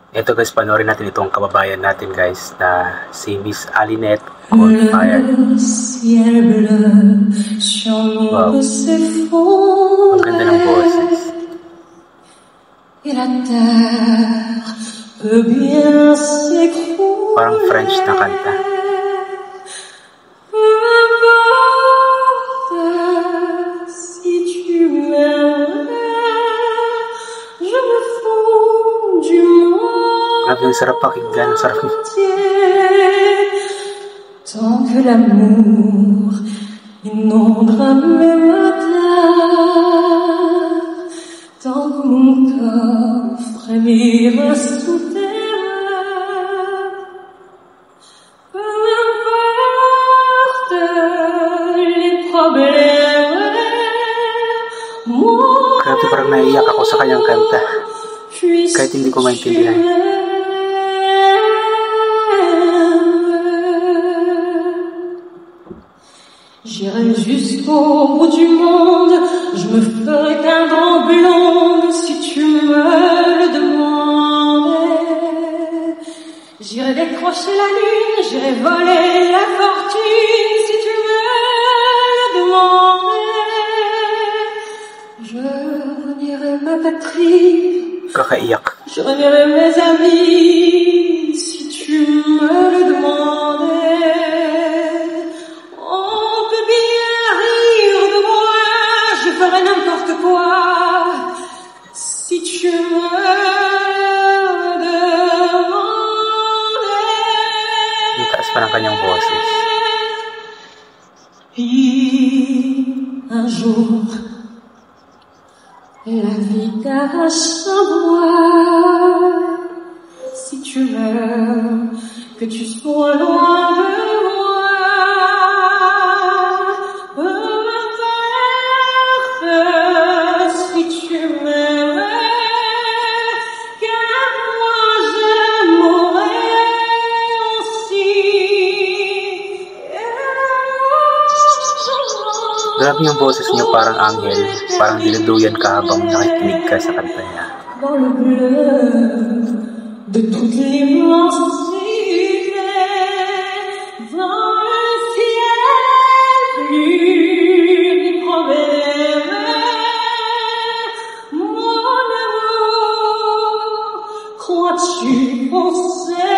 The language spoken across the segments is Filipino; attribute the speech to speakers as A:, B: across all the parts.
A: Ito guys, panoorin natin itong kababayan natin guys na si Miss Alinette Goldfire. Wow. Ang ganda ng boses. Parang French na kanta. Grabe, ang sarap pakinggan, ang sarap.
B: Tant que l'amour inondera mes matins, tant que mon corps frémira sous tes mains, peu importe les problèmes, moi
A: Grabe, parang naiiyak ako sa kanyang kanta. Kahit hindi ko maintindihan.
B: J'irai jusqu'au bout du monde, je me ferai teindre en blonde si tu me le demandais. J'irai décrocher la lune, j'irai voler la fortune si tu me le demandais. Je renierai ma patrie,
A: Kakaiyak.
B: je renierai mes amis si tu me le demandais. Je ferai n'importe quoi si tu me demandais.
A: Ang taas pa ng kanyang boses.
B: Un jour, la vie t'arrache un doigt. Si tu meurs, que tu sois loin de
A: Grabe yung boses niya, parang anghel. Parang dinuduyan ka habang nakikinig ka sa kanta niya.
B: Dans le bleu de toute l'immensité, dans le ciel plus des problèmes, mon amour, crois-tu penser?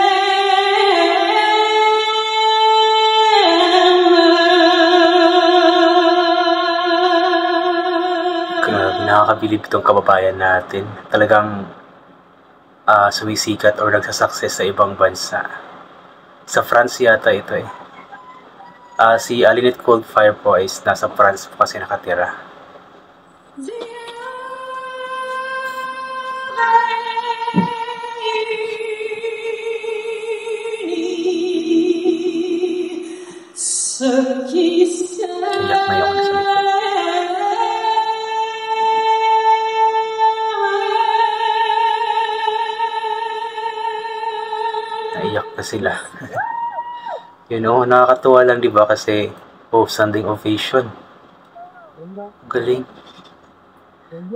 A: Nakakabilib itong kababayan natin. Talagang sumisikat or nagsasucess sa ibang bansa. Sa France yata ito eh. Si Alinette Goldfire po is nasa France po kasi nakatira. Iyak na yung nasa likod. Naiyak na sila. Yun o, nakakatuwa lang diba kasi standing ovation. Galing.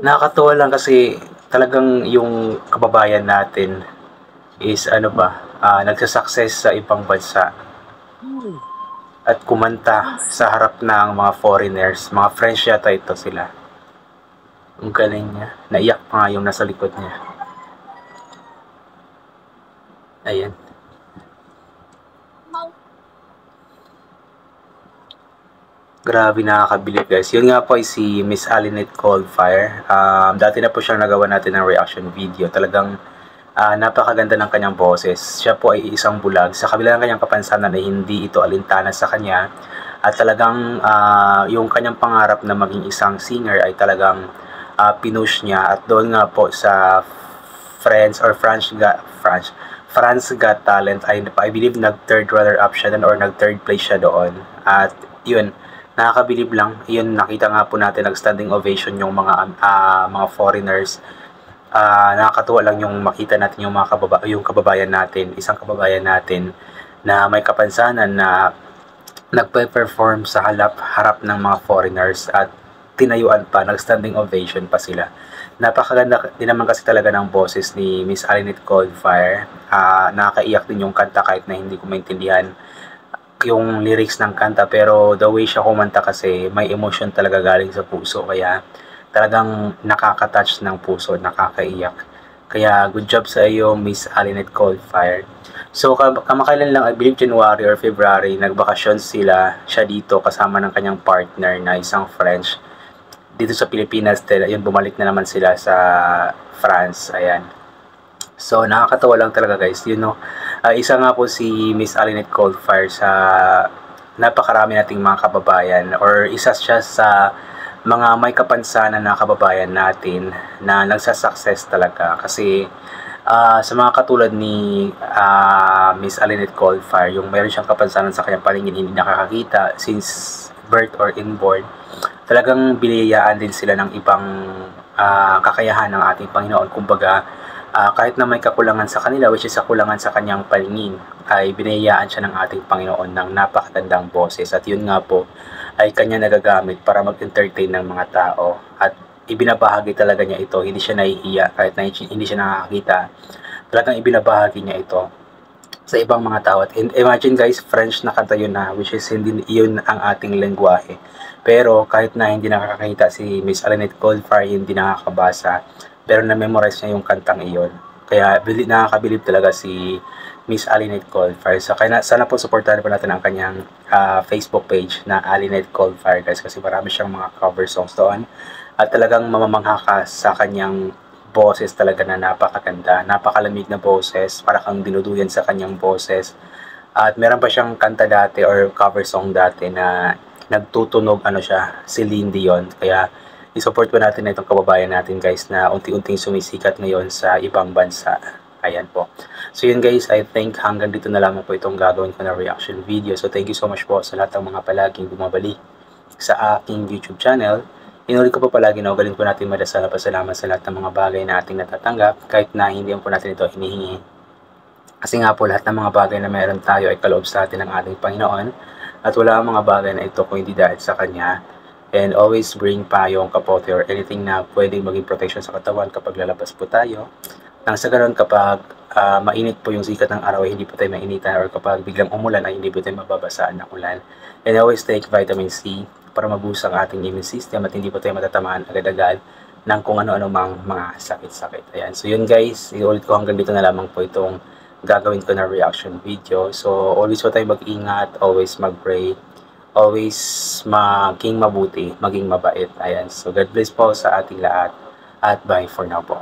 A: Nakakatuwa lang kasi talagang yung kababayan natin is nagsasucess sa ibang bansa. At kumanta sa harap ng mga foreigners, mga French yata ito sila. Ang galing niya. Naiyak pa nga yung nasa likod niya. Ayan. Grabe, nakakabilib guys. Yun nga po ay si Miss Alinette Goldfire. Dati na po siyang nagawa natin ng reaction video. Talagang napakaganda ng kanyang boses. Siya po ay isang bulag. Sa kabila ng kanyang kapansanan ay hindi ito alintana sa kanya. At talagang yung kanyang pangarap na maging isang singer ay talagang pinush niya. At doon nga po sa France Got Talent ay I believe nag-third runner-up siya doon or nag-third place siya doon. At yun, nakakabilib lang. Yun, nakita nga po natin nag-standing ovation yung mga foreigners. Nakakatuwa lang yung makita natin yung yung kababayan natin, isang kababayan natin na may kapansanan na nagpe-perform sa harap ng mga foreigners at tinayuan pa, nag-standing ovation pa sila. Napakaganda din naman kasi talaga ng boses ni Miss Alinette Coldfire. Nakakaiyak din yung kanta kahit na hindi ko maintindihan yung lyrics ng kanta, pero the way siya kumanta kasi may emotion talaga galing sa puso, kaya talagang nakaka-touch ng puso, nakakaiyak. Kaya good job sa iyo, Miss Alinette Coldfire. So kamakailan lang, I believe January or February, nagbakasyon siya dito kasama ng kanyang partner na isang French dito sa Pilipinas. Yun, bumalik na naman sila sa France. Ayan. So nakakatawa lang talaga guys, isa nga po si Miss Alinette Coldfire sa napakarami nating mga kababayan, or isa siya sa mga may kapansanan na kababayan natin na nagsasucess talaga. Kasi sa mga katulad ni Miss Alinette Coldfire, yung mayroon siyang kapansanan sa kanyang paningin, hindi nakakakita since birth or inborn, talagang biniyayaan din sila ng ibang kakayahan ng ating Panginoon. Kumbaga, kahit na may kakulangan sa kanila, which is kakulangan sa kanyang paningin, ay biniyayaan siya ng ating Panginoon ng napakagandang boses. At yun nga po ay kanya nagagamit para mag-entertain ng mga tao. At ibinabahagi talaga niya ito, hindi siya nahihiya kahit na hindi siya nakakakita. Talagang ibinabahagi niya ito sa ibang mga tao. At imagine guys, French na kanta yun na, which is hindi yun ang ating lengguwahe. Pero kahit na hindi nakakakita si Miss Alinette Coldfire, hindi nakakabasa, pero na-memorize niya yung kantang iyon. Kaya nakakabilib talaga si Miss Alinette Coldfire. So kaya sana po supportahan po natin ang kanyang Facebook page na Alinette Coldfire guys, kasi marami siyang mga cover songs doon. At talagang mamamangha ka sa kanyang boses talaga na napakaganda, napakalamig na boses, para kang dinuduyan sa kanyang boses. At meron pa siyang kanta dati or cover song dati na nagtutunog siya, Celine Dion. Kaya i-support po natin na itong kababayan natin guys na unti-unting sumisikat ngayon sa ibang bansa. Ayan po. So yun guys, I think hanggang dito na lamang po itong gagawin ko na reaction video. So thank you so much po sa lahat ng mga palaging bumabalik sa aking YouTube channel. Inulit ko po palagi na ugalin po natin madasal na pasalamat sa lahat ng mga bagay na ating natatanggap kahit na hindi po natin ito hinihingi. Kasi nga po lahat ng mga bagay na meron tayo ay kaloob sa atin ng ating Panginoon, at wala ang mga bagay na ito kung hindi dahil sa Kanya. And always bring payong, kapote, or anything na pwedeng maging protection sa katawan kapag lalabas po tayo. Nang sa ganoon, kapag mainit po yung sikat ng araw ay hindi po tayo mainitan, or kapag biglang umulan ay hindi po tayo mababasaan ng ulan. And always take vitamin C para maboost ang ating immune system at hindi po tayo matatamaan agad-agad ng kung ano-ano mang mga sakit-sakit. Ayan. So yun guys, iulit ko hanggang dito na lamang po itong gagawin ko na reaction video. So always po tayo mag-ingat, always mag-pray, always maging mabuti, maging mabait. Ayan. So God bless po sa ating lahat at bye for now po.